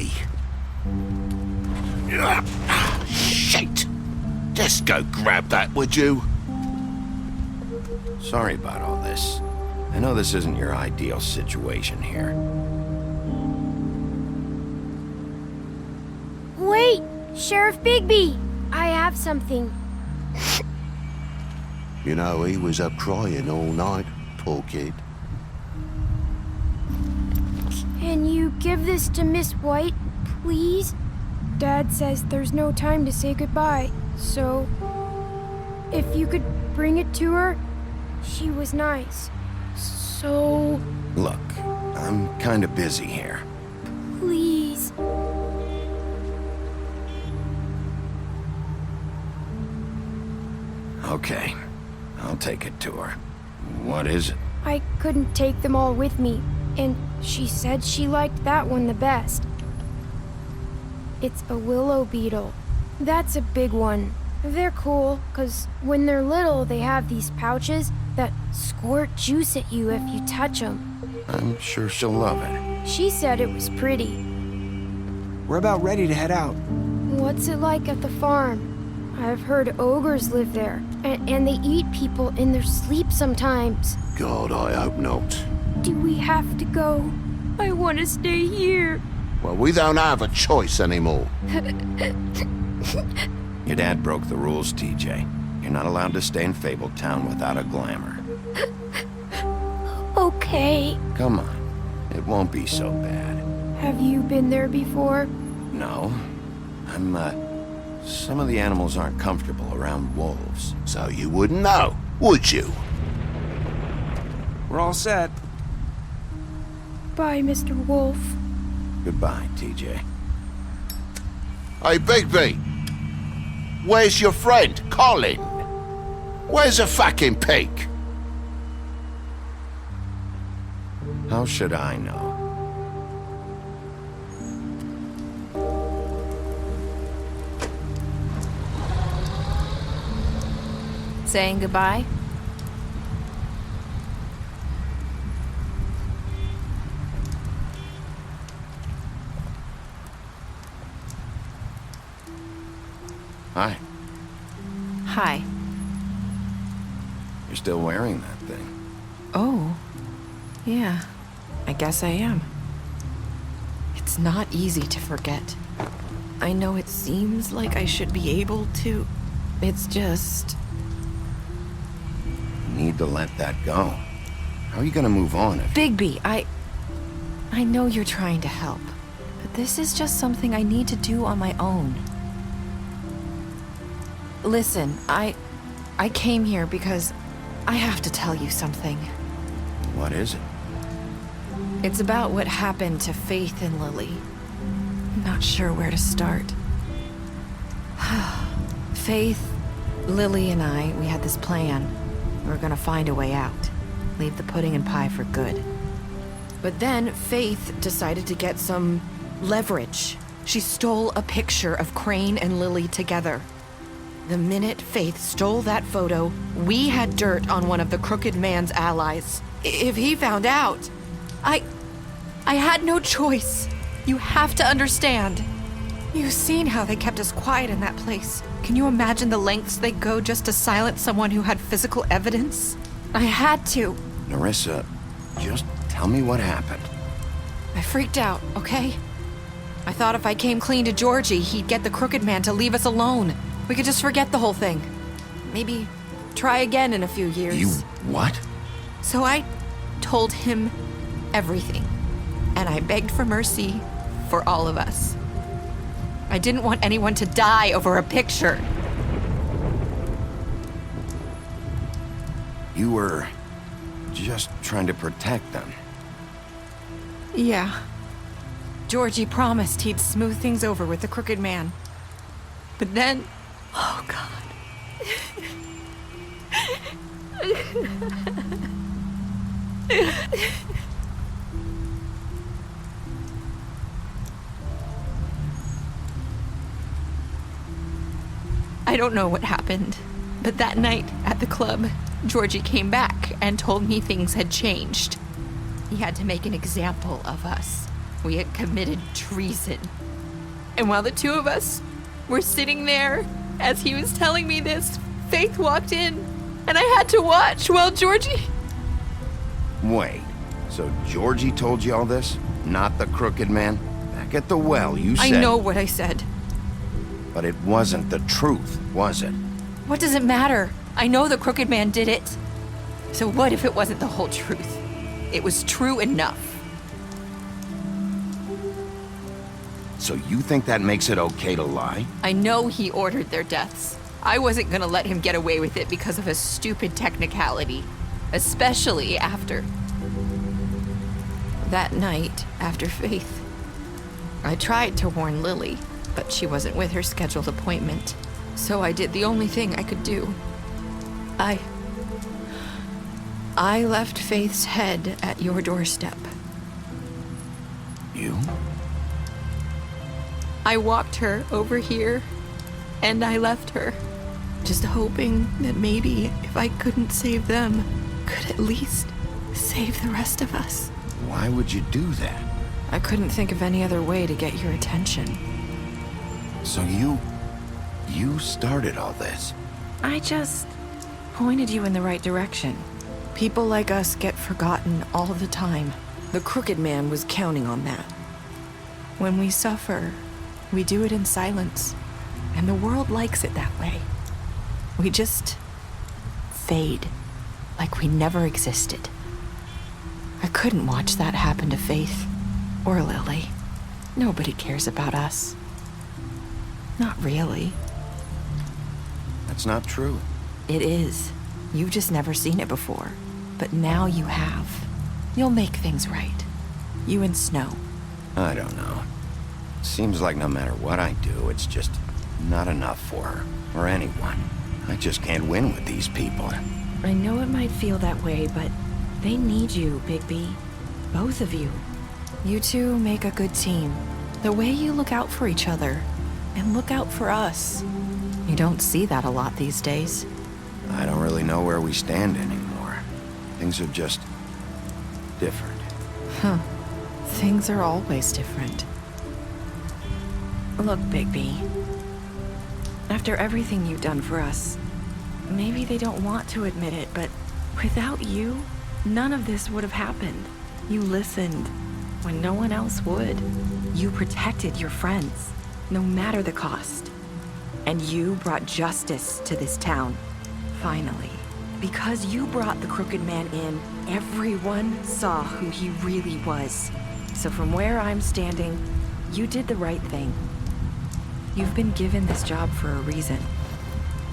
me. Shit! Just go grab that, would you? Sorry about all this. I know this isn't your ideal situation here. Wait! Sheriff Bigby! I have something. You know, he was up crying all night, poor kid. Can you give this to Miss White, please? Dad says there's no time to say goodbye, so... if you could bring it to her, she was nice. So... Look, I'm kinda busy here. please. Okay, I'll take it to her. What is it? I couldn't take them all with me, and she said she liked that one the best. It's a willow beetle. That's a big one. They're cool, 'cause when they're little, they have these pouches that squirt juice at you if you touch them. I'm sure she'll love it. She said it was pretty. We're about ready to head out. What's it like at the farm? I've heard ogres live there, and they eat people in their sleep sometimes. God, I hope not. Do we have to go? I want to stay here. Well, we don't have a choice anymore. Your dad broke the rules, TJ. You're not allowed to stay in Fabletown without a glamour. Okay. Come on, it won't be so bad. Have you been there before? No, some of the animals aren't comfortable around wolves. So you wouldn't know, would you? We're all set. Bye, Mr. Wolf. Goodbye, TJ. Hey, Bigby! Where's your friend, Colin? Where's the fucking pig? How should I know? Saying goodbye? Hi. Hi. You're still wearing that thing. Oh, yeah, I guess I am. It's not easy to forget. I know it seems like I should be able to. It's just... You need to let that go. How are you gonna move on if... Bigby, I know you're trying to help, but this is just something I need to do on my own. Listen, I came here because I have to tell you something. What is it? It's about what happened to Faith and Lily. I'm not sure where to start. Faith, Lily, and I, we had this plan. We were gonna find a way out. Leave the pudding and pie for good. But then Faith decided to get some leverage. She stole a picture of Crane and Lily together. The minute Faith stole that photo, we had dirt on one of the crooked man's allies. If he found out, I had no choice. You have to understand. You've seen how they kept us quiet in that place. Can you imagine the lengths they go just to silence someone who had physical evidence? I had to. Nerissa, just tell me what happened. I freaked out, okay? I thought if I came clean to Georgie, he'd get the crooked man to leave us alone. We could just forget the whole thing. Maybe try again in a few years. You what? So I told him everything. And I begged for mercy for all of us. I didn't want anyone to die over a picture. You were just trying to protect them. Yeah. Georgie promised he'd smooth things over with the crooked man. But then... Oh, God. I don't know what happened, but that night at the club, Georgie came back and told me things had changed. He had to make an example of us. We had committed treason. And while the two of us were sitting there, as he was telling me this, Faith walked in, and I had to watch while Georgie... Wait, so Georgie told you all this? Not the crooked man? Back at the well, you said... I know what I said. But it wasn't the truth, was it? What does it matter? I know the crooked man did it. So what if it wasn't the whole truth? It was true enough. So you think that makes it okay to lie? I know he ordered their deaths. I wasn't gonna let him get away with it because of a stupid technicality. Especially after... that night, after Faith. I tried to warn Lily, but she wasn't with her scheduled appointment. So I did the only thing I could do. I left Faith's head at your doorstep. You? I walked her over here, and I left her. Just hoping that maybe if I couldn't save them, could at least save the rest of us. Why would you do that? I couldn't think of any other way to get your attention. So you started all this? I just pointed you in the right direction. People like us get forgotten all the time. The crooked man was counting on that. When we suffer, we do it in silence, and the world likes it that way. We just fade, like we never existed. I couldn't watch that happen to Faith, or Lily. Nobody cares about us. Not really. That's not true. It is. You've just never seen it before. But now you have. You'll make things right. You and Snow. I don't know. Seems like no matter what I do, it's just not enough for her, or anyone. I just can't win with these people. I know it might feel that way, but they need you, Bigby. Both of you. You two make a good team. The way you look out for each other, and look out for us. You don't see that a lot these days. I don't really know where we stand anymore. Things are just different. Huh. Things are always different. Look, Bigby. After everything you've done for us, maybe they don't want to admit it, but without you, none of this would have happened. You listened when no one else would. You protected your friends, no matter the cost. And you brought justice to this town. Finally. Because you brought the crooked man in, everyone saw who he really was. So from where I'm standing, you did the right thing. You've been given this job for a reason.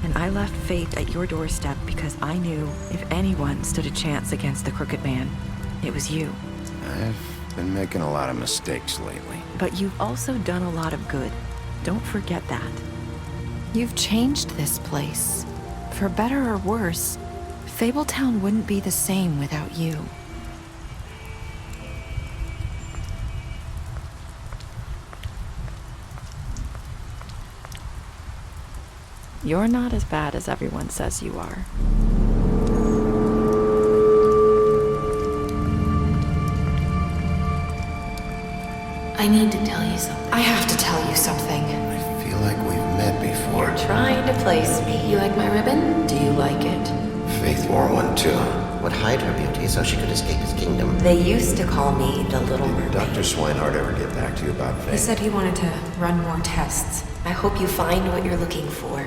And I left Faith at your doorstep because I knew if anyone stood a chance against the crooked man, it was you. I've been making a lot of mistakes lately. But you've also done a lot of good. Don't forget that. You've changed this place. For better or worse, Fabletown wouldn't be the same without you. You're not as bad as everyone says you are. I need to tell you something. I have to tell you something. I feel like we've met before. You're trying to place me. You like my ribbon? Do you like it? Faith wore one too. Would hide her beauty so she could escape his kingdom. They used to call me the Little Did Mermaid. Dr. Swinehart ever get back to you about Faith? He said he wanted to run more tests. I hope you find what you're looking for.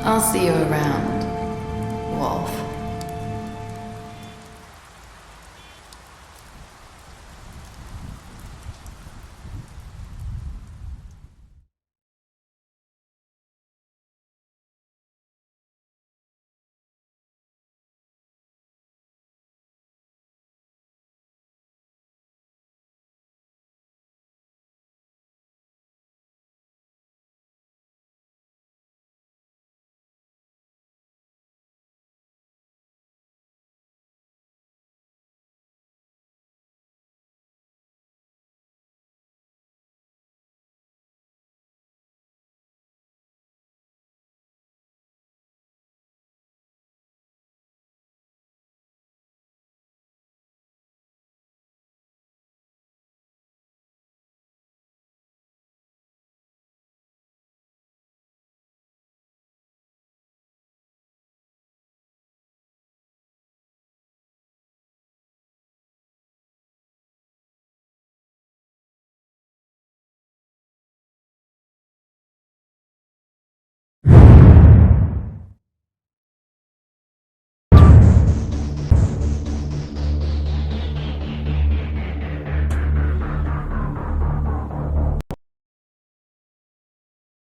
I'll see you around, Wolf.